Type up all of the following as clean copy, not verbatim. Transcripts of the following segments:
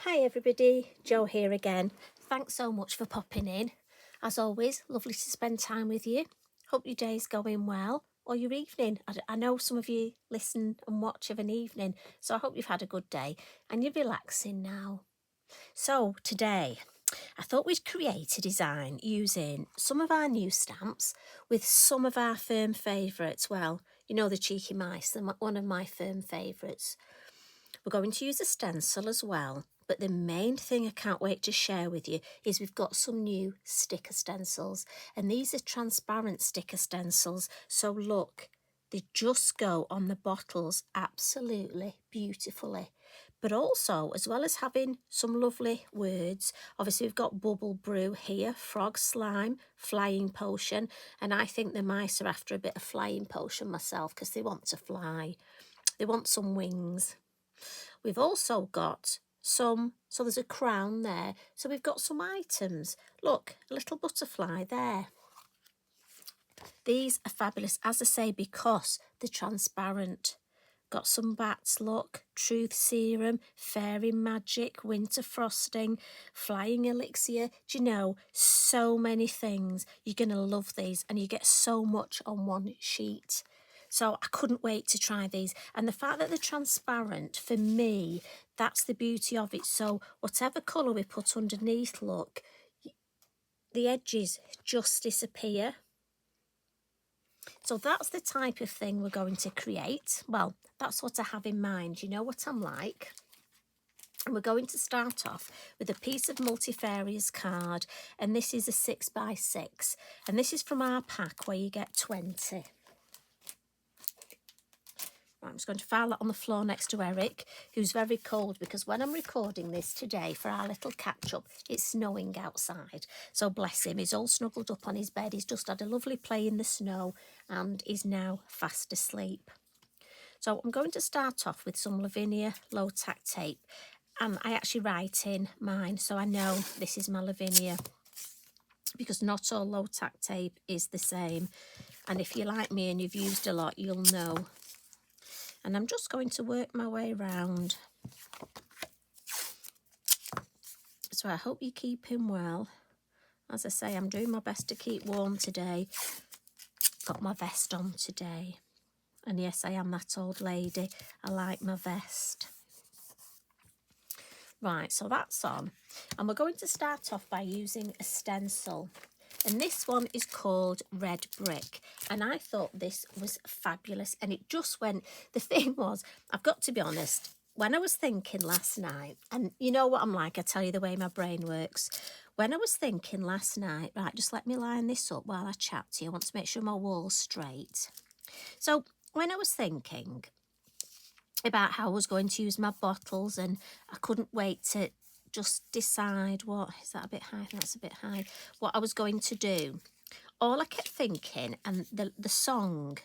Hi everybody, Jo here again. Thanks so much for popping in. As always, lovely to spend time with you. Hope your day's going well, or your evening. I know some of you listen and watch of an evening, so I hope you've had a good day and you're relaxing now. So today, I thought we'd create a design using some of our new stamps with some of our firm favourites. Well, you know, the cheeky mice, one of my firm favourites. We're going to use a stencil as well, but the main thing I can't wait to share with you is we've got some new sticker stencils, and these are transparent sticker stencils. So look, they just go on the bottles absolutely beautifully. But also, as well as having some lovely words, obviously we've got bubble brew here, frog slime, flying potion, and I think the mice are after a bit of flying potion myself because they want to fly. They want some wings. We've also got some, so there's a crown there. So we've got some items. Look, a little butterfly there. These are fabulous, as I say, because they're transparent. Got some bats, look, truth serum, fairy magic, winter frosting, flying elixir. Do you know, so many things. You're going to love these, and you get so much on one sheet. So I couldn't wait to try these. And the fact that they're transparent, for me, that's the beauty of it. So whatever colour we put underneath, look, the edges just disappear. So that's the type of thing we're going to create. Well, that's what I have in mind. You know what I'm like. And we're going to start off with a piece of multifarious card. And this is a 6x6. And this is from our pack where you get 20. I'm just going to file that on the floor next to Eric, who's very cold because when I'm recording this today for our little catch-up, it's snowing outside. So bless him, he's all snuggled up on his bed. He's just had a lovely play in the snow and is now fast asleep. So I'm going to start off with some Lavinia low-tack tape. And I actually write in mine, so I know this is my Lavinia, because not all low-tack tape is the same. And if you're like me and you've used a lot, you'll know. And I'm just going to work my way around. So I hope you're keeping well. As I say, I'm doing my best to keep warm today. Got my vest on today. And yes, I am that old lady. I like my vest. Right, so that's on. And we're going to start off by using a stencil. And this one is called Red Brick. And I thought this was fabulous. And it just went, the thing was, I've got to be honest, when I was thinking last night, and you know what I'm like, I tell you the way my brain works. When I was thinking last night, right, just let me line this up while I chat to you. I want to make sure my wall's straight. So when I was thinking about how I was going to use my bottles, and I couldn't wait to just decide what is that a bit high? That's a bit high. What I was going to do. All I kept thinking, and the song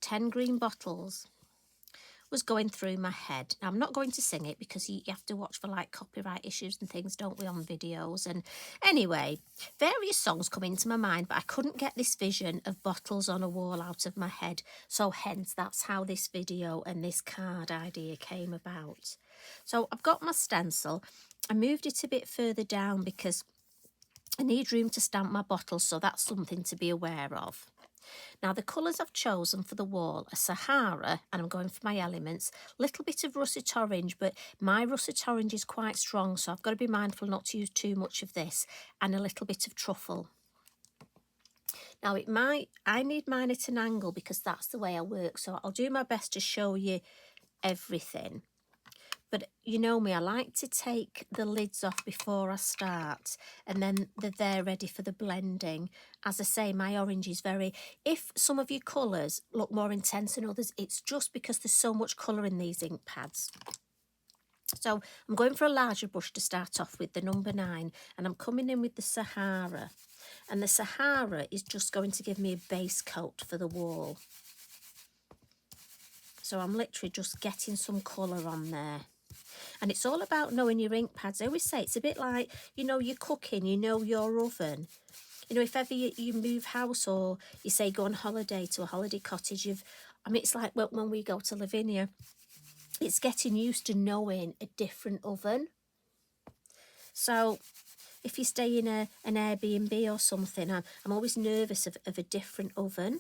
10 Green Bottles was going through my head. Now, I'm not going to sing it because you have to watch for like copyright issues and things, don't we, on videos? And anyway, various songs come into my mind, but I couldn't get this vision of bottles on a wall out of my head. So hence, that's how this video and this card idea came about. So I've got my stencil. I moved it a bit further down because I need room to stamp my bottles, so that's something to be aware of. Now, the colours I've chosen for the wall are Sahara, and I'm going for my elements. A little bit of russet orange, but my russet orange is quite strong, so I've got to be mindful not to use too much of this, and a little bit of truffle. Now, I need mine at an angle because that's the way I work, so I'll do my best to show you everything. But you know me, I like to take the lids off before I start, and then they're there ready for the blending. As I say, my orange is very... If some of your colours look more intense than others, it's just because there's so much colour in these ink pads. So I'm going for a larger brush to start off with, the number 9, and I'm coming in with the Sahara. And the Sahara is just going to give me a base coat for the wall. So I'm literally just getting some colour on there. And it's all about knowing your ink pads. I always say it's a bit like, you know, you're cooking, you know your oven. You know, if ever you move house or you say go on holiday to a holiday cottage, it's like when we go to Lavinia, it's getting used to knowing a different oven. So if you stay in an Airbnb or something, I'm always nervous of a different oven.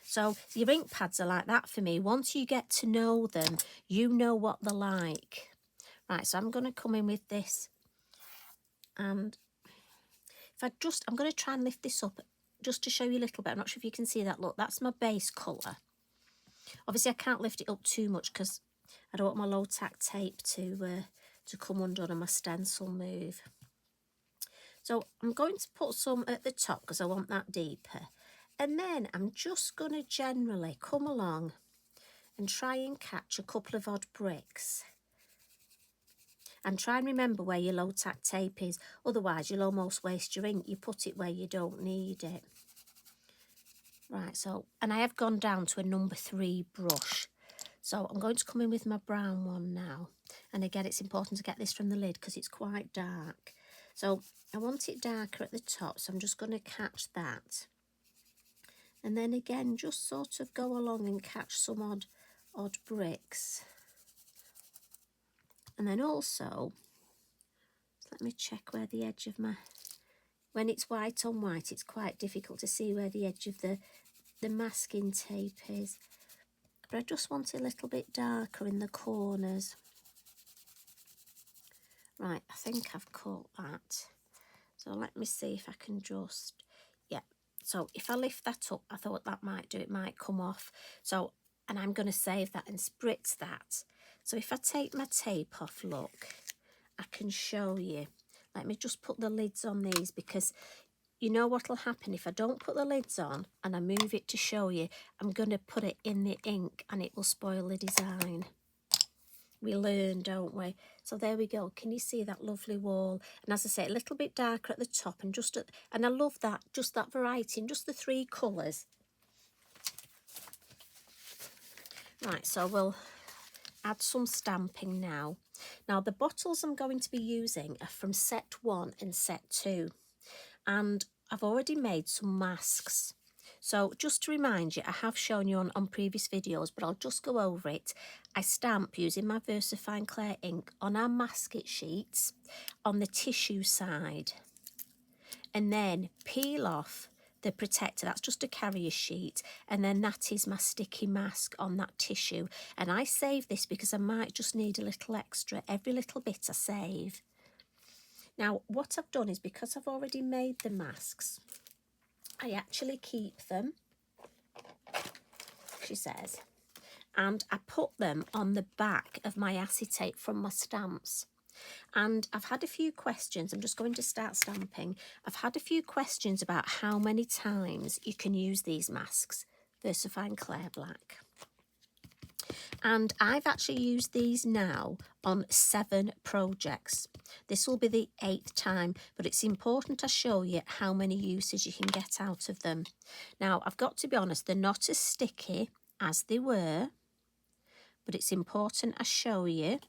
So your ink pads are like that for me. Once you get to know them, you know what they're like. Right, so I'm going to come in with this. And if I'm going to try and lift this up just to show you a little bit. I'm not sure if you can see that. Look, that's my base colour. Obviously, I can't lift it up too much because I don't want my low tack tape to come undone and my stencil move. So I'm going to put some at the top because I want that deeper. And then I'm just going to generally come along and try and catch a couple of odd bricks. And try and remember where your low tack tape is. Otherwise, you'll almost waste your ink. You put it where you don't need it. Right, so, and I have gone down to a number 3 brush. So I'm going to come in with my brown one now. And again, it's important to get this from the lid because it's quite dark. So I want it darker at the top, so I'm just going to catch that. And then again, just sort of go along and catch some odd bricks. And then also, let me check where the edge of my... When it's white on white, it's quite difficult to see where the edge of the masking tape is. But I just want it a little bit darker in the corners. Right, I think I've caught that. So let me see if I can just... Yeah, so if I lift that up, I thought that might do, it might come off. So, and I'm going to save that and spritz that. So if I take my tape off, look, I can show you. Let me just put the lids on these because you know what will happen if I don't put the lids on and I move it to show you. I'm going to put it in the ink and it will spoil the design. We learn, don't we? So there we go. Can you see that lovely wall? And as I say, a little bit darker at the top and just at, and I love that, just that variety and just the 3 colours. Right, so we'll add some stamping now. Now the bottles I'm going to be using are from set 1 and set 2. And I've already made some masks. So just to remind you, I have shown you on previous videos, but I'll just go over it. I stamp using my VersaFine Clear ink on our masket sheets on the tissue side. And then peel off the protector, that's just a carrier sheet, and then that is my sticky mask on that tissue. And I save this because I might just need a little extra. Every little bit I save. Now, what I've done is because I've already made the masks, I actually keep them, she says, and I put them on the back of my acetate from my stamps. And I've had a few questions. I'm just going to start stamping. I've had a few questions about how many times you can use these masks, VersaFine Clear Black. And I've actually used these now on 7 projects. This will be the 8th time, but it's important I show you how many uses you can get out of them. Now, I've got to be honest, they're not as sticky as they were, but it's important I show you.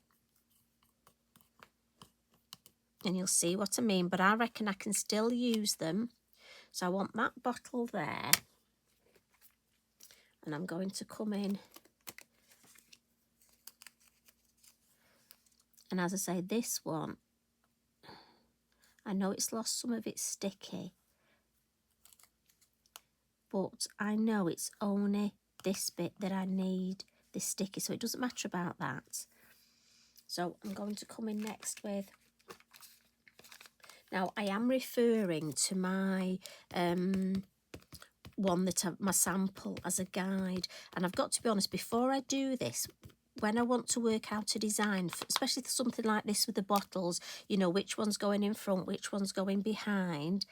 And you'll see what I mean, but I reckon I can still use them. So I want that bottle there. And I'm going to come in. And as I say, this one, I know it's lost some of its sticky, but I know it's only this bit that I need, this sticky, so it doesn't matter about that. So I'm going to come in next with, now I am referring to my one that my sample as a guide, and I've got to be honest, before I do this, when I want to work out a design, especially for something like this with the bottles, you know, which one's going in front, which one's going behind.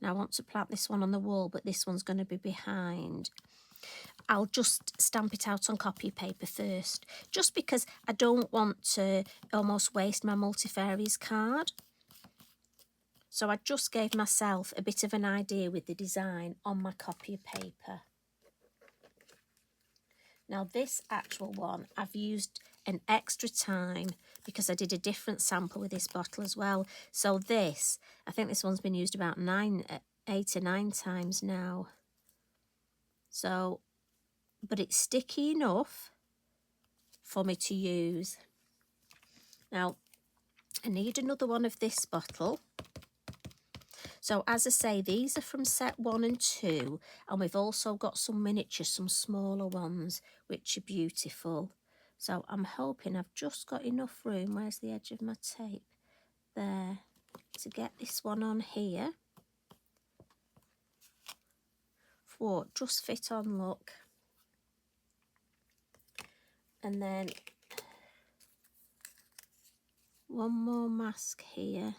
Now I want to plant this one on the wall, but this one's going to be behind. I'll just stamp it out on copy paper first, just because I don't want to almost waste my multifarious card. So I just gave myself a bit of an idea with the design on my copy paper. Now this actual one, I've used an extra time because I did a different sample with this bottle as well. So this, I think this one's been used about 8 or 9 times now. So, but it's sticky enough for me to use. Now, I need another one of this bottle. So as I say, these are from set 1 and 2, and we've also got some miniatures, some smaller ones, which are beautiful. So I'm hoping I've just got enough room. Where's the edge of my tape? There, to get this one on here. For just fit on, look. And then one more mask here.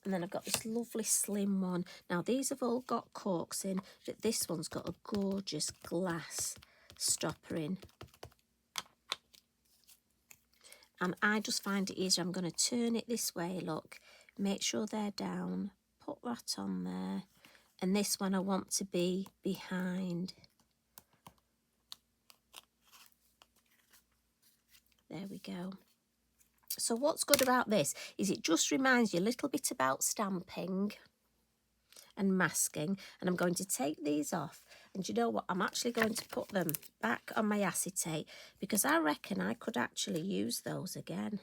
And then I've got this lovely slim one. Now these have all got corks in, but this one's got a gorgeous glass stopper in. And I just find it easier. I'm going to turn it this way, look. Make sure they're down. Put that on there. And this one I want to be behind. There we go. So what's good about this is it just reminds you a little bit about stamping and masking. And I'm going to take these off. And you know what? I'm actually going to put them back on my acetate because I reckon I could actually use those again.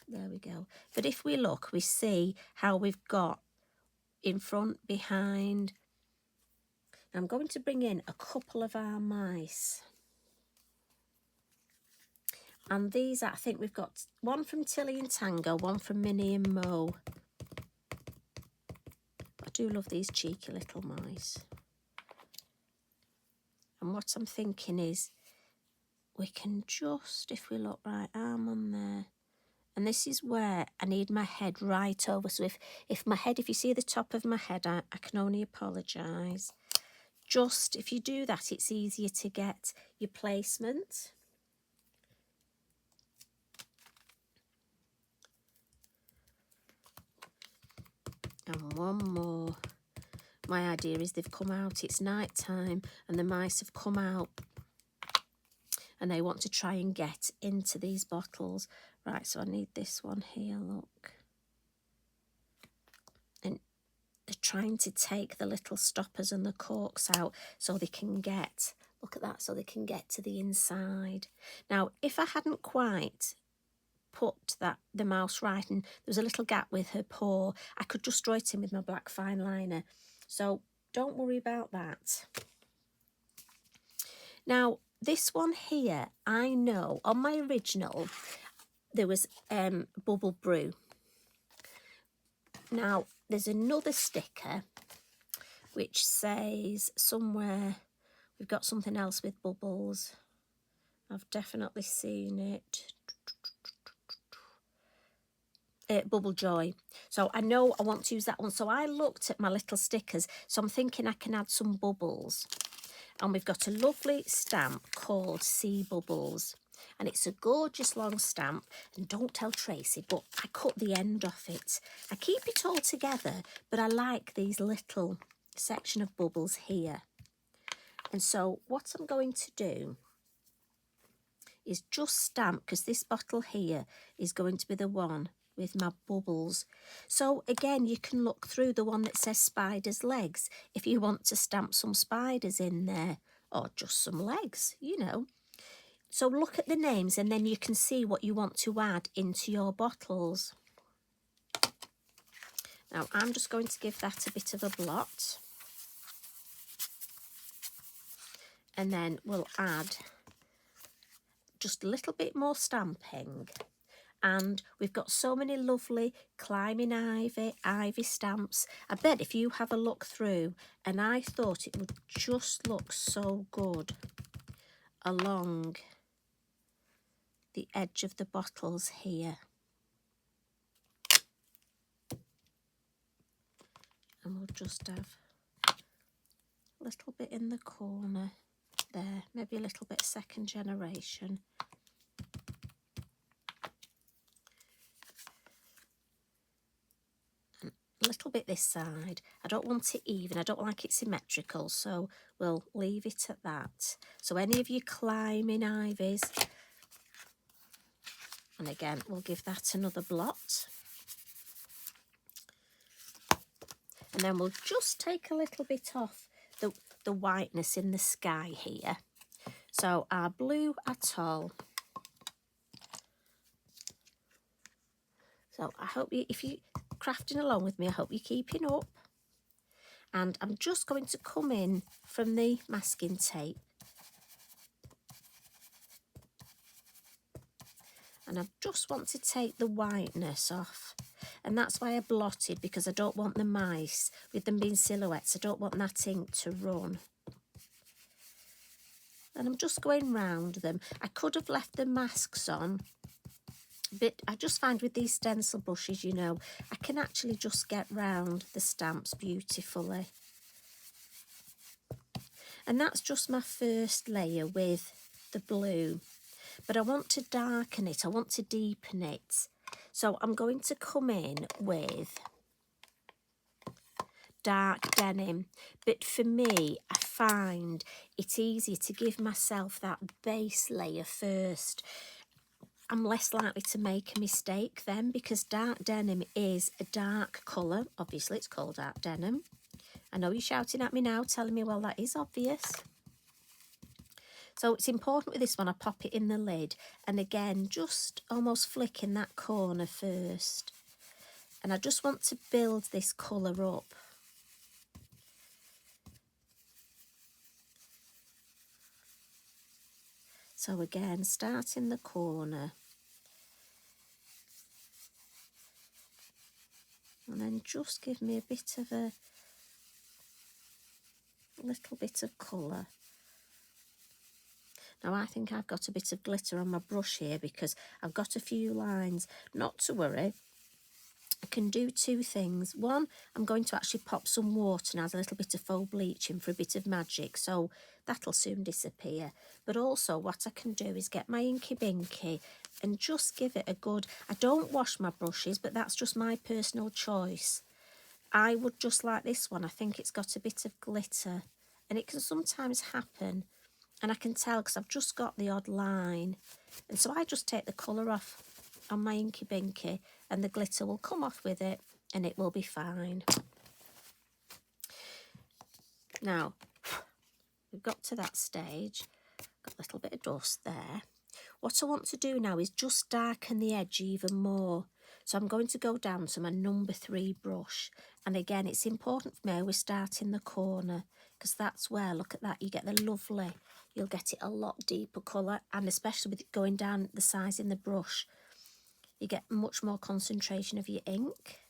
There we go. But if we look, we see how we've got in front, behind. I'm going to bring in a couple of our mice. And these, I think we've got one from Tilly and Tango, one from Minnie and Mo. I do love these cheeky little mice. And what I'm thinking is we can just, if we look right, arm on there. And this is where I need my head right over. So if my head, if you see the top of my head, I can only apologise. Just, if you do that, it's easier to get your placement. And one more. My idea is they've come out, it's night time, and the mice have come out and they want to try and get into these bottles. Right, so I need this one here, look. And they're trying to take the little stoppers and the corks out so they can get, look at that, so they can get to the inside. Now, if I hadn't quite put the mouse right and there was a little gap with her paw, I could just draw it in with my black fine liner. So don't worry about that. Now, this one here, I know on my original there was Bubble Brew. Now, there's another sticker which says somewhere we've got something else with bubbles. I've definitely seen it. Bubble Joy. So I know I want to use that one. So I looked at my little stickers. So I'm thinking I can add some bubbles. And we've got a lovely stamp called Sea Bubbles. And it's a gorgeous long stamp. And don't tell Tracy, but I cut the end off it. I keep it all together, but I like these little section of bubbles here. And so what I'm going to do is just stamp, because this bottle here is going to be the one with my bubbles. So again, you can look through the one that says spider's legs if you want to stamp some spiders in there, or just some legs, you know. So look at the names and then you can see what you want to add into your bottles. Now I'm just going to give that a bit of a blot. And then we'll add just a little bit more stamping. And we've got so many lovely climbing ivy stamps. I bet if you have a look through, and I thought it would just look so good along the edge of the bottles here. And we'll just have a little bit in the corner there, maybe a little bit second generation. A little bit this side. I don't want it even, I don't like it symmetrical, so we'll leave it at that. So any of you climbing ivies, and again we'll give that another blot. And then we'll just take a little bit off the whiteness in the sky here. So our blue atoll, So I hope you, if you're crafting along with me, I hope you're keeping up. And I'm just going to come in from the masking tape. And I just want to take the whiteness off. And that's why I blotted, because I don't want the mice, with them being silhouettes, I don't want that ink to run. And I'm just going round them. I could have left the masks on, but I just find with these stencil brushes, you know, I can actually just get round the stamps beautifully. And that's just my first layer with the blue. But I want to darken it, I want to deepen it. So I'm going to come in with dark denim. But for me, I find it easier to give myself that base layer first. I'm less likely to make a mistake then, because dark denim is a dark colour. Obviously, it's called dark denim. I know you're shouting at me now, telling me, well, that is obvious. So it's important with this one, I pop it in the lid. And again, just almost flicking that corner first. And I just want to build this colour up. So again, start in the corner. And then just give me a bit of a little bit of colour. Now I think I've got a bit of glitter on my brush here because I've got a few lines. Not to worry, I can do two things. One, I'm going to actually pop some water and add a little bit of faux bleach in for a bit of magic, so that'll soon disappear. But also what I can do is get my Inky Binky and just give it a good... I don't wash my brushes, but that's just my personal choice. I would just like this one. I think it's got a bit of glitter, and it can sometimes happen. And I can tell because I've just got the odd line. And so I just take the colour off on my Inky Binky and the glitter will come off with it and it will be fine. Now, we've got to that stage. Got a little bit of dust there. What I want to do now is just darken the edge even more. So I'm going to go down to my number 3 brush. And again, it's important for me I always start in the corner, because that's where, look at that, you get the lovely, you'll get it a lot deeper colour, and especially with it going down the size in the brush, you get much more concentration of your ink.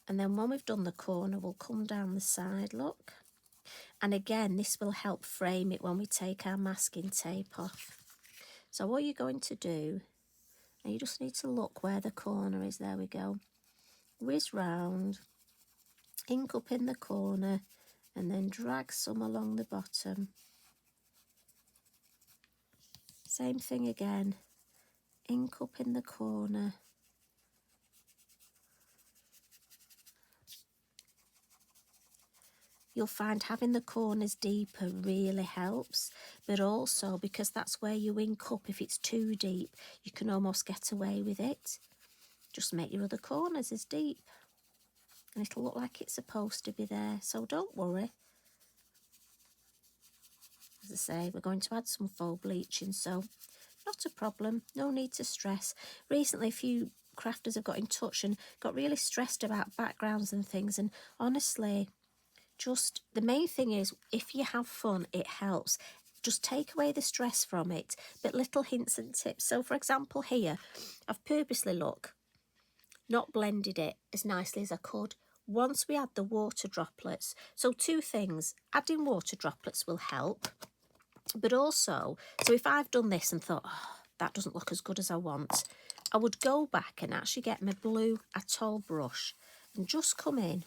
And then when we've done the corner, we'll come down the side, look. And again, this will help frame it when we take our masking tape off. So what you're going to do, and you just need to look where the corner is, there we go. Whiz round, ink up in the corner, and then drag some along the bottom. Same thing again, ink up in the corner. You'll find having the corners deeper really helps, but also because that's where you ink up, if it's too deep, you can almost get away with it. Just make your other corners as deep and it'll look like it's supposed to be there, so don't worry. As I say, we're going to add some faux bleaching, so not a problem, no need to stress. Recently, a few crafters have got in touch and got really stressed about backgrounds and things, and honestly, just the main thing is, if you have fun, it helps. Just take away the stress from it, but little hints and tips. So, for example, here, I've purposely, look, not blended it as nicely as I could. Once we add the water droplets, so two things, adding water droplets will help, but also, so if I've done this and thought, oh, that doesn't look as good as I want, I would go back and actually get my blue Atoll brush and just come in.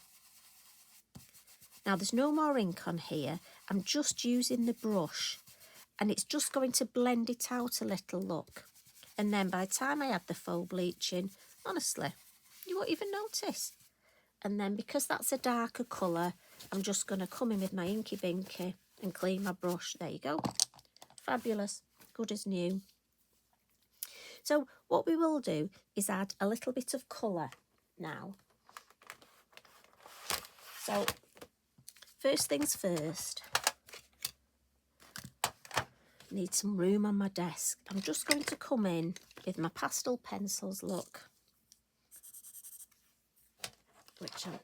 Now, there's no more ink on here. I'm just using the brush and it's just going to blend it out a little, look. And then by the time I add the faux bleaching, honestly, you won't even notice. And then because that's a darker colour, I'm just going to come in with my Inky Binky and clean my brush. There you go. Fabulous. Good as new. So what we will do is add a little bit of colour now. So first things first, need some room on my desk. I'm just going to come in with my pastel pencils, look. which I'm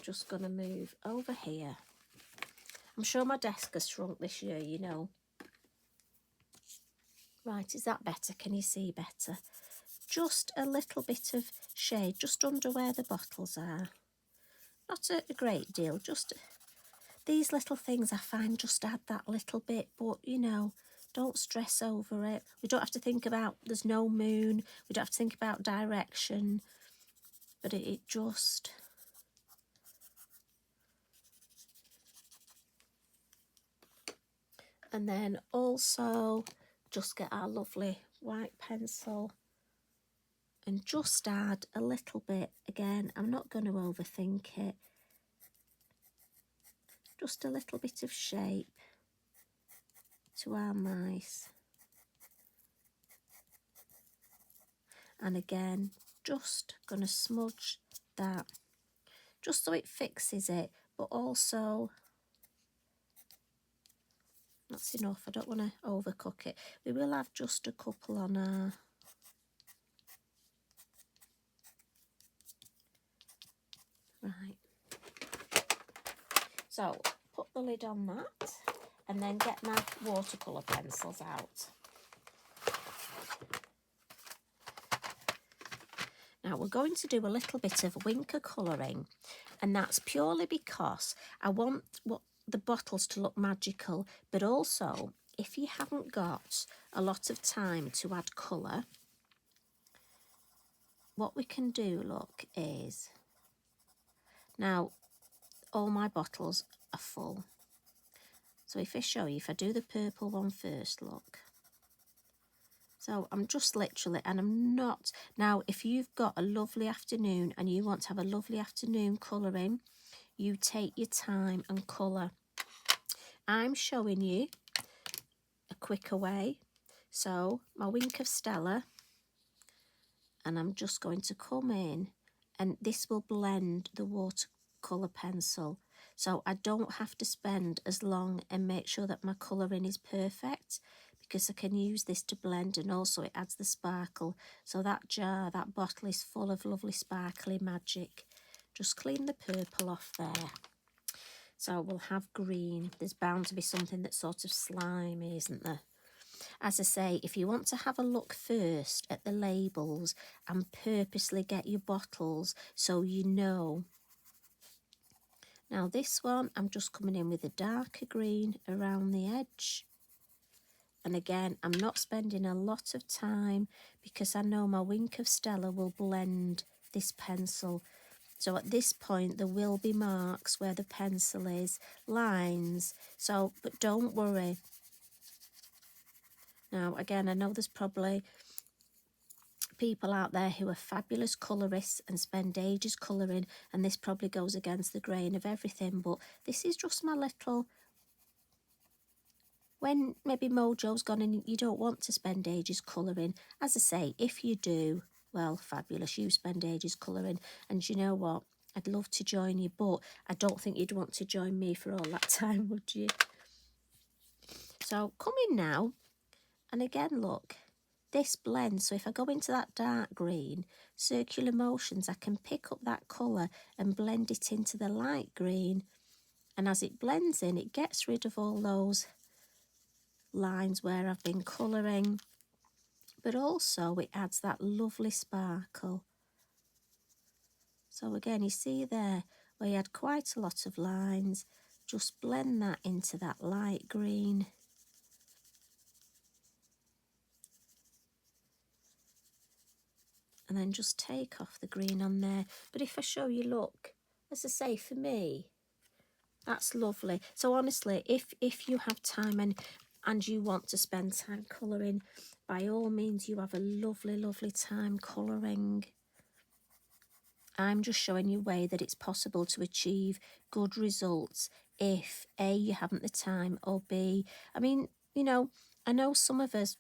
just going to move over here. I'm sure my desk has shrunk this year, you know. Right, is that better? Can you see better? Just a little bit of shade just under where the bottles are. Not a great deal, just these little things I find just add that little bit, but you know, don't stress over it. We don't have to think about, there's no moon, we don't have to think about direction, but it just... And then also just get our lovely white pencil and just add a little bit. Again, I'm not going to overthink it. Just a little bit of shape to our mice. And again, just going to smudge that just so it fixes it, but also that's enough. I don't want to overcook it. We will have just a couple on our... Right. So put the lid on that and then get my watercolour pencils out. Now we're going to do a little bit of winker colouring, and that's purely because I want the bottles to look magical, but also if you haven't got a lot of time to add colour, what we can do, look, is... Now all my bottles are full. So if I show you, if I do the purple one first, look. So I'm just literally, and I'm not... Now, if you've got a lovely afternoon and you want to have a lovely afternoon colouring, you take your time and colour. I'm showing you a quicker way. So my wink of Stella, and I'm just going to come in, and this will blend the watercolour pencil. So I don't have to spend as long and make sure that my colouring is perfect, because I can use this to blend, and also it adds the sparkle. So that jar, that bottle is full of lovely sparkly magic. Just clean the purple off there. So we'll have green. There's bound to be something that's sort of slimy, isn't there? As I say, if you want to have a look first at the labels and purposely get your bottles so you know. Now this one, I'm just coming in with a darker green around the edge. And again, I'm not spending a lot of time because I know my wink of Stella will blend this pencil. So at this point, there will be marks where the pencil is, lines. So, but don't worry. Now, again, I know there's probably people out there who are fabulous colourists and spend ages colouring, and this probably goes against the grain of everything, but this is just my little... When maybe mojo's gone and you don't want to spend ages colouring, as I say, if you do, well, fabulous, you spend ages colouring, and you know what, I'd love to join you, but I don't think you'd want to join me for all that time, would you? So come in now, and again, look, this blends. So if I go into that dark green, circular motions, I can pick up that colour and blend it into the light green, and as it blends in, it gets rid of all those lines where I've been colouring, but also it adds that lovely sparkle. So again, you see there where you had quite a lot of lines, just blend that into that light green. And then just take off the green on there. But if I show you, look, as I say, for me, that's lovely. So honestly, if you have time and you want to spend time colouring, by all means, you have a lovely, lovely time colouring. I'm just showing you a way that it's possible to achieve good results if A, you haven't the time, or B, I mean, you know, I know some of us,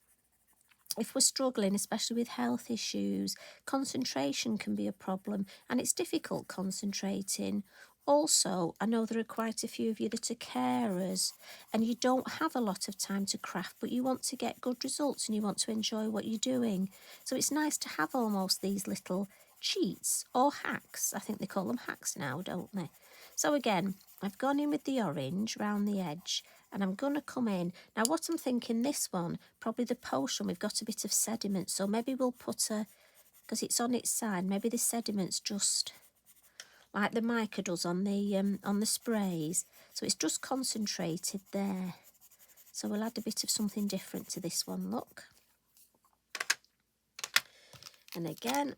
if we're struggling, especially with health issues, concentration can be a problem, and it's difficult concentrating. Also, I know there are quite a few of you that are carers and you don't have a lot of time to craft, but you want to get good results and you want to enjoy what you're doing. So it's nice to have almost these little cheats or hacks. I think they call them hacks now, don't they? So again, I've gone in with the orange round the edge, and I'm going to come in. Now what I'm thinking, this one, probably the potion, we've got a bit of sediment, so maybe we'll put a, because it's on its side, maybe the sediment's just like the mica does on the sprays. So it's just concentrated there. So we'll add a bit of something different to this one, look. And again,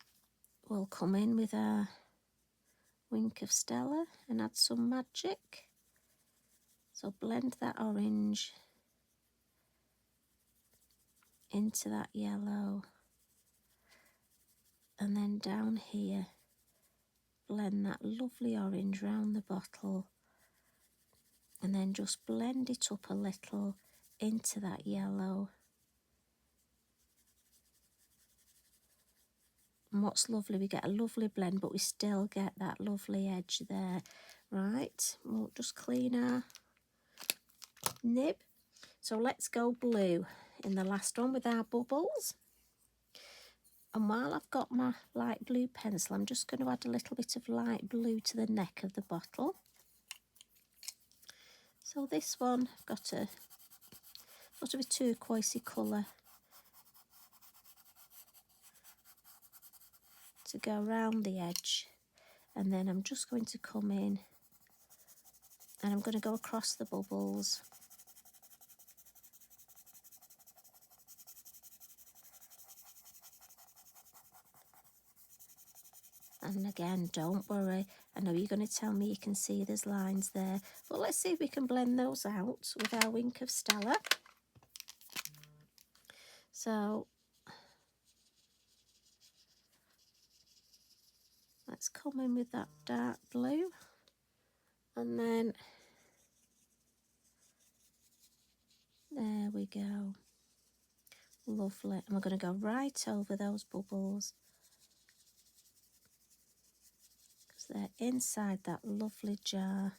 we'll come in with our Wink of Stella and add some magic. So blend that orange into that yellow. And then down here, blend that lovely orange round the bottle. And then just blend it up a little into that yellow. And what's lovely, we get a lovely blend, but we still get that lovely edge there. Right, we'll just clean our nib. So let's go blue in the last one with our bubbles. And while I've got my light blue pencil, I'm just going to add a little bit of light blue to the neck of the bottle. So this one, I've got a sort of a turquoisey colour to go around the edge, and then I'm just going to come in and I'm going to go across the bubbles. And again, don't worry, I know you're going to tell me you can see there's lines there, but let's see if we can blend those out with our Wink of Stella. So let's come in with that dark blue, and then there we go. Lovely. And we're going to go right over those bubbles, because they're inside that lovely jar.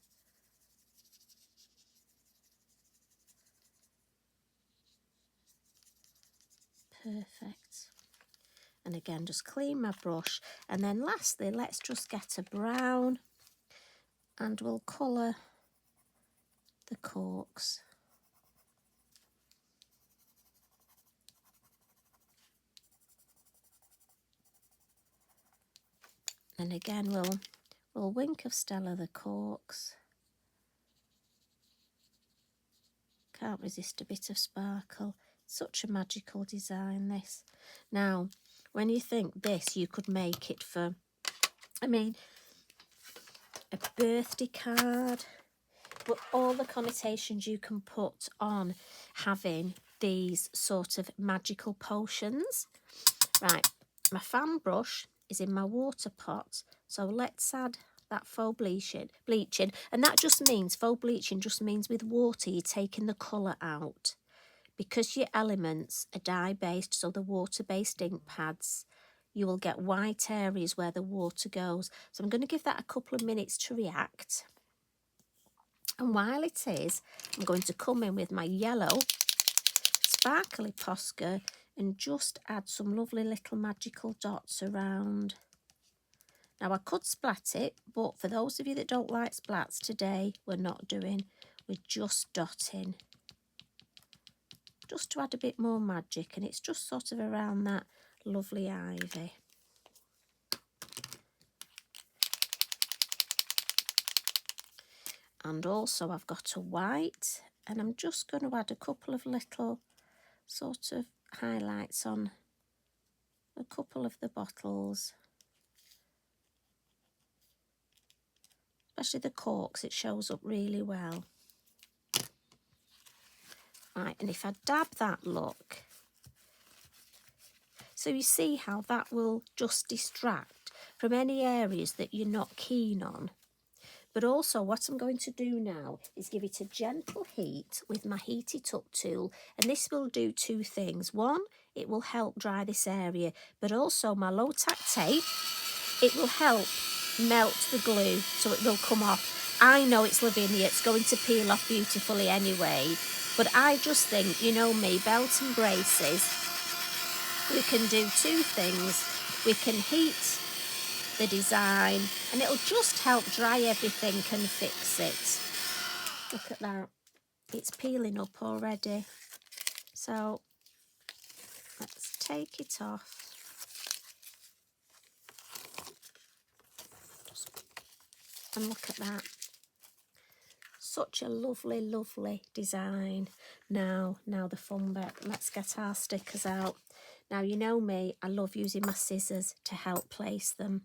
Perfect. And again, just clean my brush. And then lastly, let's just get a brown, and we'll colour the corks. And again, we'll Wink of Stella the corks. Can't resist a bit of sparkle. Such a magical design, this. Now, when you think this, you could make it for, I mean, a birthday card, but all the connotations you can put on having these sort of magical potions. Right, my fan brush is in my water pot, so let's add that faux bleaching, and that just means, faux bleaching just means with water you're taking the colour out, because your elements are dye based, so the water based ink pads, you will get white areas where the water goes. So I'm going to give that a couple of minutes to react, and while it is, I'm going to come in with my yellow sparkly Posca and just add some lovely little magical dots around. Now I could splat it, but for those of you that don't like splats today, we're not doing, we're just dotting. Just to add a bit more magic, and it's just sort of around that lovely ivy. And also I've got a white, and I'm just going to add a couple of little sort of highlights on a couple of the bottles. Especially the corks, it shows up really well. Right, and if I dab that look, so you see how that will just distract from any areas that you're not keen on. But also what I'm going to do now is give it a gentle heat with my Heat It Up tool, and this will do two things. One, it will help dry this area, but also my low tack tape, it will help melt the glue so it will come off. I know it's Lavinia, it's going to peel off beautifully anyway, but I just think, you know me, belt and braces, we can do two things. We can heat the design, and it'll just help dry everything and fix it. Look at that. It's peeling up already. So let's take it off. And look at that. Such a lovely, lovely design. Now the fun bit. Let's get our stickers out. Now, you know me, I love using my scissors to help place them.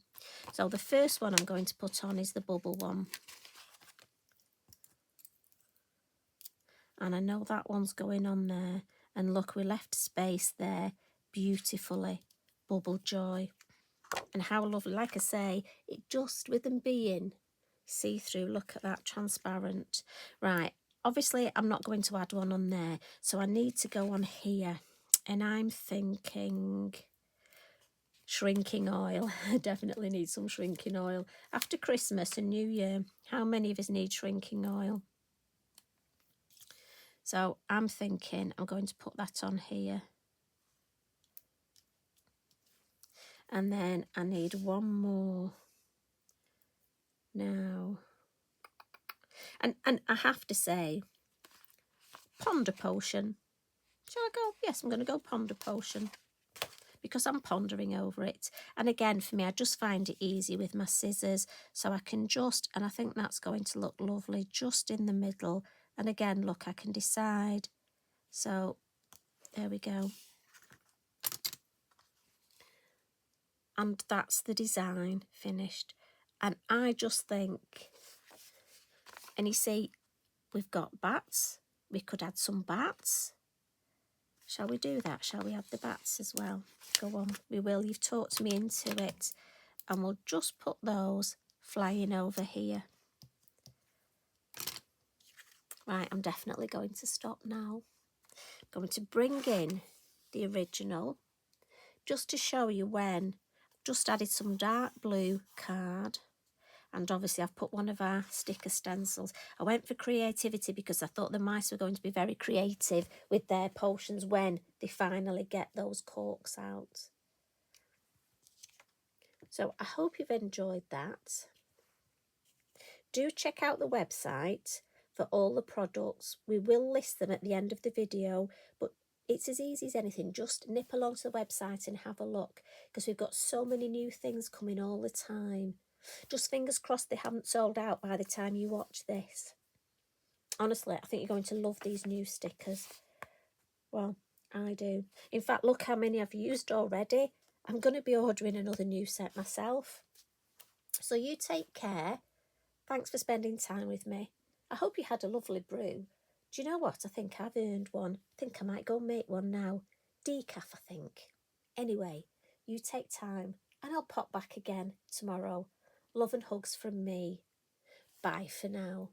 So the first one I'm going to put on is the bubble one. And I know that one's going on there. And look, we left space there beautifully. Bubble joy. And how lovely, like I say, it just, with them being see-through, look at that, transparent. Right, obviously I'm not going to add one on there, so I need to go on here. And I'm thinking shrinking oil. I definitely need some shrinking oil. After Christmas and New Year, how many of us need shrinking oil? So I'm thinking I'm going to put that on here. And then I need one more. Now, and I have to say, Ponder Potion. Shall I go? Yes, I'm going to go Ponder Potion because I'm pondering over it. And again, for me, I just find it easy with my scissors. So I can just, and I think that's going to look lovely just in the middle. And again, look, I can decide. So there we go. And that's the design finished. And I just think, and you see, we've got bats. We could add some bats. Shall we do that? Shall we add the bats as well? Go on, we will. You've talked me into it. And we'll just put those flying over here. Right, I'm definitely going to stop now. I'm going to bring in the original just to show you when. Just added some dark blue card. And obviously I've put one of our sticker stencils. I went for creativity because I thought the mice were going to be very creative with their potions when they finally get those corks out. So I hope you've enjoyed that. Do check out the website for all the products. We will list them at the end of the video, but it's as easy as anything. Just nip along to the website and have a look because we've got so many new things coming all the time. Just fingers crossed they haven't sold out by the time you watch this. Honestly, I think you're going to love these new stickers. Well, I do. In fact, look how many I've used already. I'm going to be ordering another new set myself. So you take care. Thanks for spending time with me. I hope you had a lovely brew. Do you know what? I think I've earned one. I think I might go make one now. Decaf, I think. Anyway, you take time and I'll pop back again tomorrow. Love and hugs from me. Bye for now.